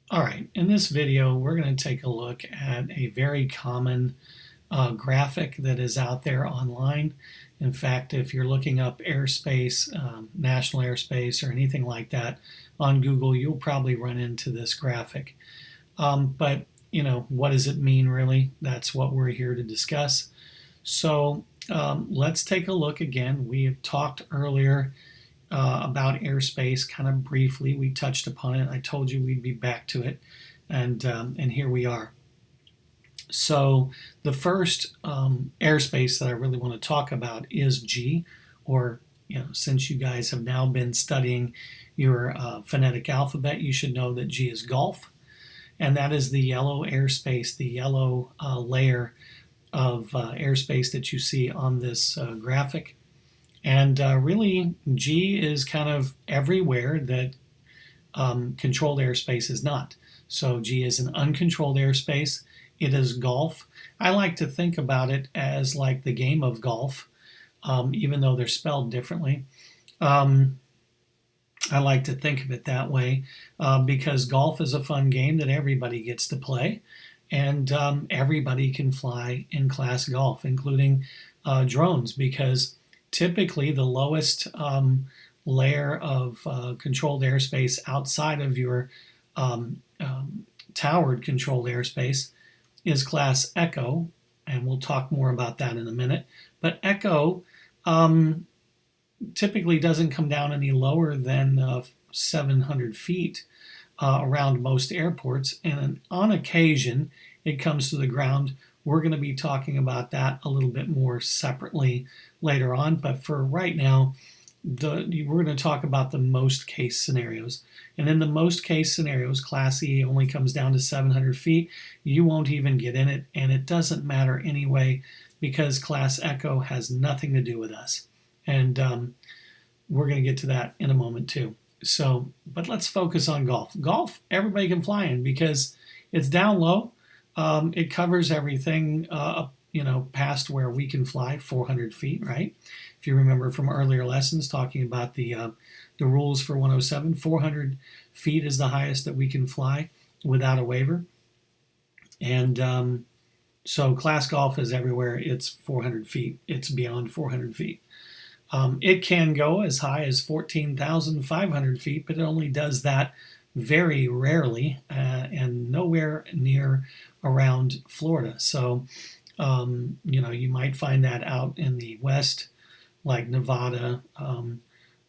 All right, in this video, we're going to take a look at a very common graphic that is out there online. In fact, if you're looking up airspace, national airspace, or anything like that on Google, you'll probably run into this graphic. But, what does it mean really? That's what we're here to discuss. So let's take a look again. We have talked earlier about airspace kind of briefly. We touched upon it. I told you we'd be back to it, and here we are. So the first airspace that I really want to talk about is G, or since you guys have now been studying your phonetic alphabet, you should know that G is golf, and that is the yellow airspace, the yellow layer of airspace that you see on this graphic. And really, G is kind of everywhere that controlled airspace is not. So G is an uncontrolled airspace. It is golf. I like to think about it as like the game of golf, even though they're spelled differently. I like to think of it that way because golf is a fun game that everybody gets to play, and everybody can fly in class golf, including drones, because typically the lowest layer of controlled airspace outside of your towered controlled airspace is class Echo, and we'll talk more about that in a minute. But Echo typically doesn't come down any lower than 700 feet around most airports, and on occasion it comes to the ground. We're going to be talking about that a little bit more separately later on, but for right now, we're going to talk about the most case scenarios. And in the most case scenarios, Class E only comes down to 700 feet. You won't even get in it, and it doesn't matter anyway because Class Echo has nothing to do with us. And we're going to get to that in a moment too. So, but let's focus on golf. Golf, everybody can fly in because it's down low. It covers everything up, past where we can fly, 400 feet, right? If you remember from earlier lessons talking about the rules for 107, 400 feet is the highest that we can fly without a waiver. And so class golf is everywhere. It's 400 feet. It's beyond 400 feet. It can go as high as 14,500 feet, but it only does that very rarely and nowhere near around Florida. So, you might find that out in the west, like Nevada,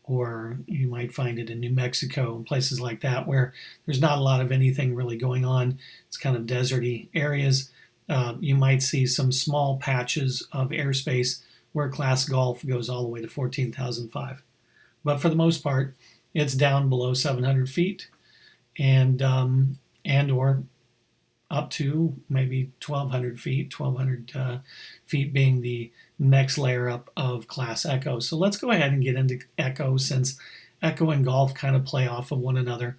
or you might find it in New Mexico and places like that where there's not a lot of anything really going on. It's kind of deserty areas. You might see some small patches of airspace where class golf goes all the way to 14,005. But for the most part, it's down below 700 feet and or up to maybe 1,200 feet, 1,200 feet being the next layer up of class Echo. So let's go ahead and get into Echo, since Echo and golf kind of play off of one another.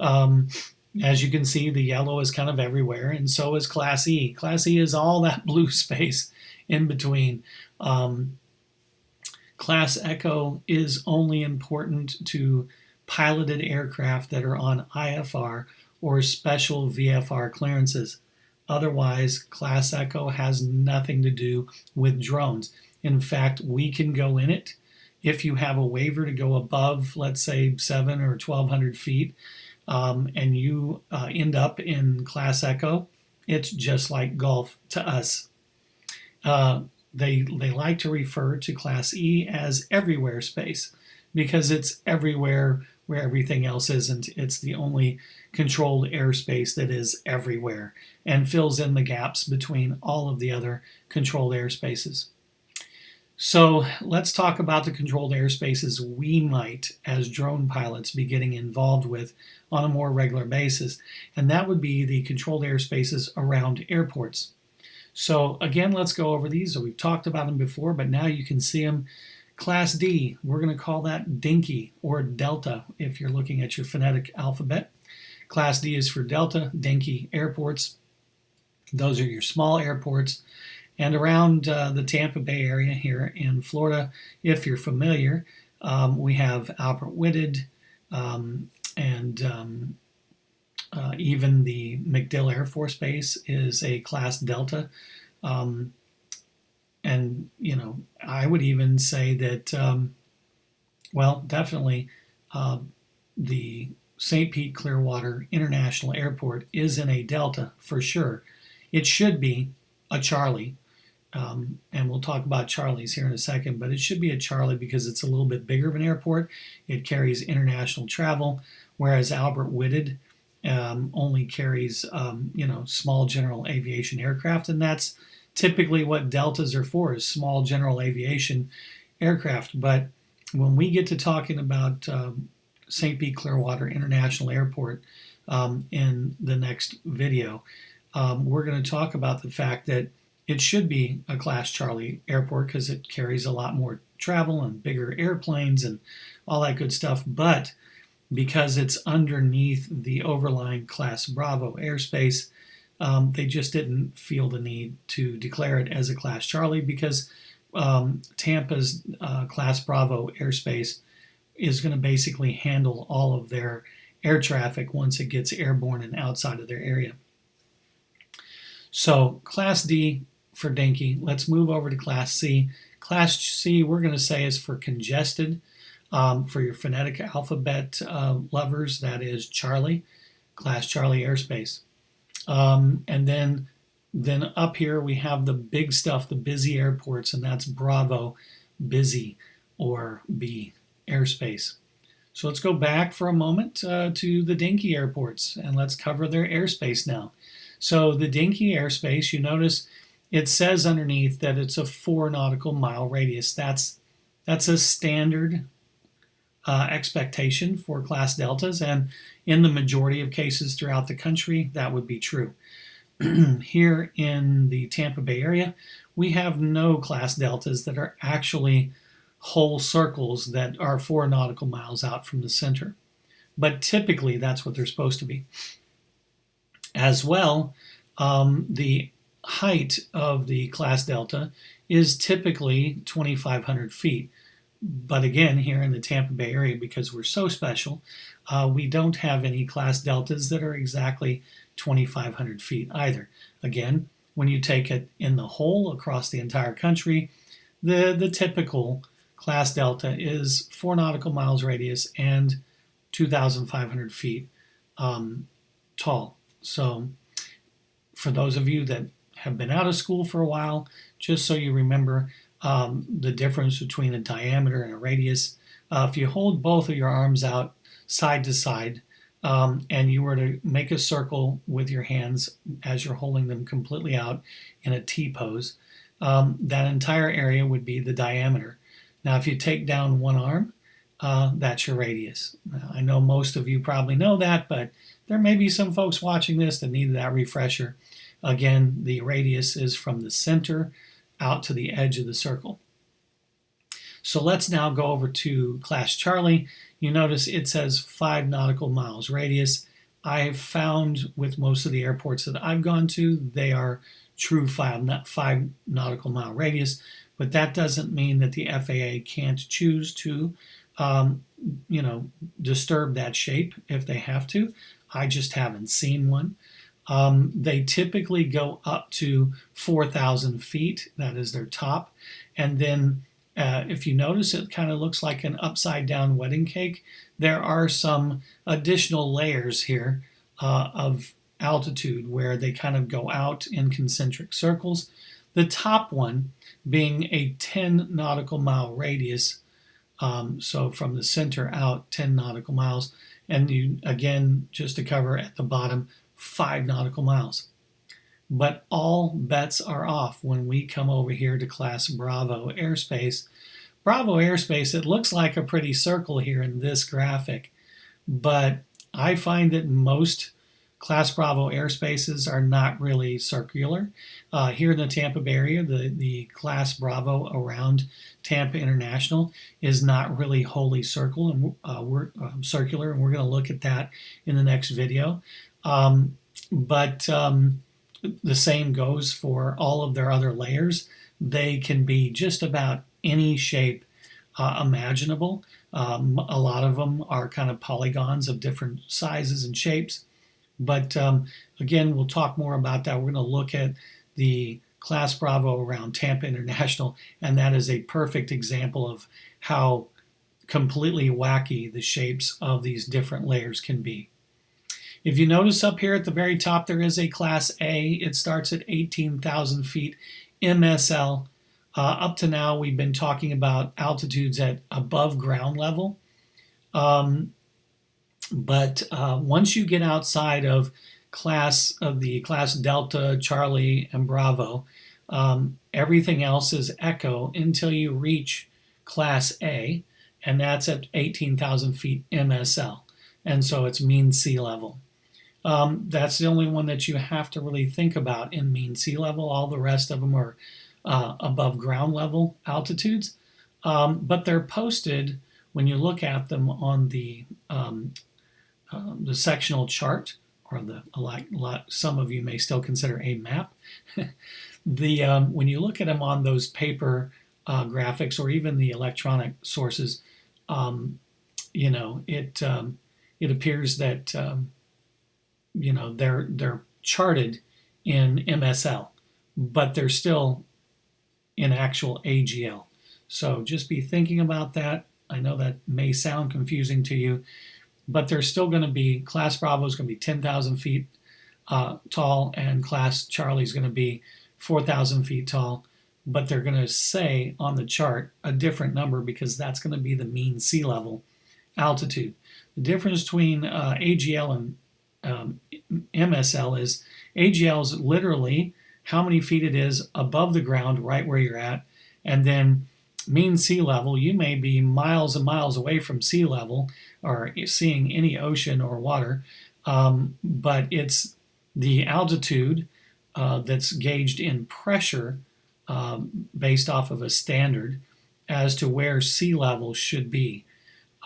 As you can see, the yellow is kind of everywhere, and so is class E. Class E is all that blue space in between. Class Echo is only important to piloted aircraft that are on IFR or special VFR clearances. Otherwise, Class Echo has nothing to do with drones. In fact, we can go in it if you have a waiver to go above, let's say, 7 or 1,200 feet, and you end up in Class Echo. It's just like golf to us. They like to refer to Class E as everywhere space because it's everywhere where everything else isn't. It's the only controlled airspace that is everywhere and fills in the gaps between all of the other controlled airspaces. So let's talk about the controlled airspaces we might, as drone pilots, be getting involved with on a more regular basis, and that would be the controlled airspaces around airports. So again, let's go over these. We've talked about them before, but now you can see them. Class D, we're going to call that Dinky or Delta if you're looking at your phonetic alphabet. Class D is for Delta, Dinky airports. Those are your small airports. And around the Tampa Bay area here in Florida, if you're familiar, we have Albert Whitted and Even the MacDill Air Force Base is a Class Delta. Um, and, I would even say that, well, definitely uh, the St. Pete Clearwater International Airport is in a Delta for sure. It should be a Charlie. And we'll talk about Charlies here in a second, but it should be a Charlie because it's a little bit bigger of an airport. It carries international travel, whereas Albert Whitted only carries, small general aviation aircraft, and that's typically what Deltas are for, is small general aviation aircraft. But when we get to talking about St. Pete Clearwater International Airport in the next video, we're going to talk about the fact that it should be a Class Charlie airport because it carries a lot more travel and bigger airplanes and all that good stuff. But because it's underneath the overlying Class Bravo airspace, they just didn't feel the need to declare it as a Class Charlie because Tampa's Class Bravo airspace is going to basically handle all of their air traffic once it gets airborne and outside of their area. So Class D for dinky. Let's move over to Class C. Class C, we're going to say, is for congested. For your phonetic alphabet lovers, that is Charlie, Class Charlie airspace. And then up here we have the big stuff, the busy airports, and that's Bravo, busy, or B airspace. So let's go back for a moment to the dinky airports, and let's cover their airspace now. So the dinky airspace, you notice it says underneath that it's a 4 nautical mile radius. That's a standard expectation for Class Deltas, and in the majority of cases throughout the country, that would be true. Here in the Tampa Bay area, we have no Class Deltas that are actually whole circles that are 4 nautical miles out from the center. But typically, that's what they're supposed to be. As well, the height of the Class Delta is typically 2,500 feet. But again, here in the Tampa Bay area, because we're so special, we don't have any Class Deltas that are exactly 2,500 feet either. Again, when you take it in the whole across the entire country, the typical Class Delta is 4 nautical miles radius and 2,500 feet tall. So for those of you that have been out of school for a while, just so you remember the difference between a diameter and a radius, if you hold both of your arms out side to side and you were to make a circle with your hands as you're holding them completely out in a T pose, that entire area would be the diameter. Now, if you take down one arm, that's your radius. Now, I know most of you probably know that, but there may be some folks watching this that need that refresher. Again, the radius is from the center out to the edge of the circle. So let's now go over to Class Charlie. You notice it says 5 nautical miles radius. I've found with most of the airports that I've gone to, they are true 5 nautical mile radius, but that doesn't mean that the FAA can't choose to disturb that shape if they have to. I just haven't seen one. They typically go up to 4,000 feet. That is their top. And then if you notice, it kind of looks like an upside down wedding cake. There are some additional layers here of altitude where they kind of go out in concentric circles. The top one being a 10 nautical mile radius. So from the center out 10 nautical miles. And you, again, just to cover at the bottom, 5 nautical miles. But all bets are off when we come over here to Class Bravo airspace. Bravo airspace, it looks like a pretty circle here in this graphic, but I find that most Class Bravo airspaces are not really circular. Here in the Tampa Bay area, the Class Bravo around Tampa International is not really wholly circular, and we're going to look at that in the next video. But the same goes for all of their other layers. They can be just about any shape imaginable. A lot of them are kind of polygons of different sizes and shapes. But again, we'll talk more about that. We're going to look at the Class Bravo around Tampa International, and that is a perfect example of how completely wacky the shapes of these different layers can be. If you notice up here at the very top, there is a Class A. It starts at 18,000 feet MSL. Up to now, we've been talking about altitudes at above ground level. But once you get outside of the class Delta, Charlie, and Bravo, everything else is Echo until you reach Class A, and that's at 18,000 feet MSL. And so it's mean sea level. That's the only one that you have to really think about in mean sea level. All the rest of them are above ground level altitudes, but they're posted when you look at them on the sectional chart, or some of you may still consider a map. When you look at them on those paper graphics or even the electronic sources, it appears that they're charted in MSL, but they're still in actual AGL. So just be thinking about that. I know that may sound confusing to you, but there's still going to be Class Bravo is going to be 10,000 feet tall, and Class Charlie is going to be 4,000 feet tall. But they're going to say on the chart a different number because that's going to be the mean sea level altitude. The difference between AGL and MSL is AGL is literally how many feet it is above the ground right where you're at, and then mean sea level, you may be miles and miles away from sea level or seeing any ocean or water, but it's the altitude that's gauged in pressure based off of a standard as to where sea level should be.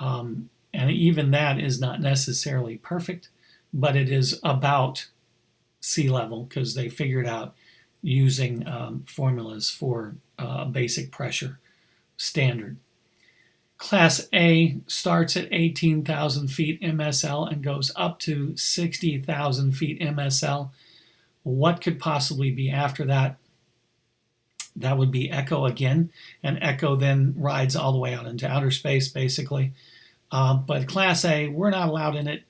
And even that is not necessarily perfect, but it is about sea level because they figured out using formulas for basic pressure standard. Class A starts at 18,000 feet MSL and goes up to 60,000 feet MSL. What could possibly be after that? That would be Echo again, and Echo then rides all the way out into outer space, basically. But Class A, we're not allowed in it.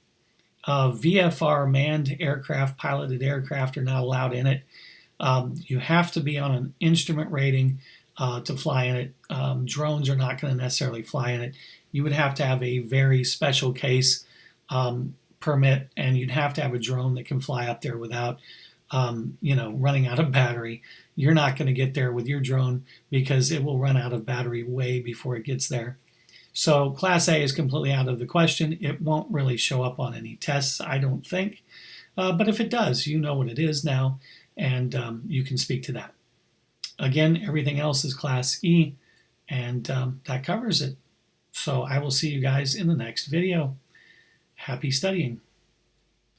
VFR, manned aircraft, piloted aircraft, are not allowed in it. You have to be on an instrument rating to fly in it. Drones are not going to necessarily fly in it. You would have to have a very special case permit, and you'd have to have a drone that can fly up there without running out of battery. You're not going to get there with your drone because it will run out of battery way before it gets there. So Class A is completely out of the question. It won't really show up on any tests, I don't think. But if it does, you know what it is now, and you can speak to that. Again, everything else is Class E, and that covers it. So I will see you guys in the next video. Happy studying.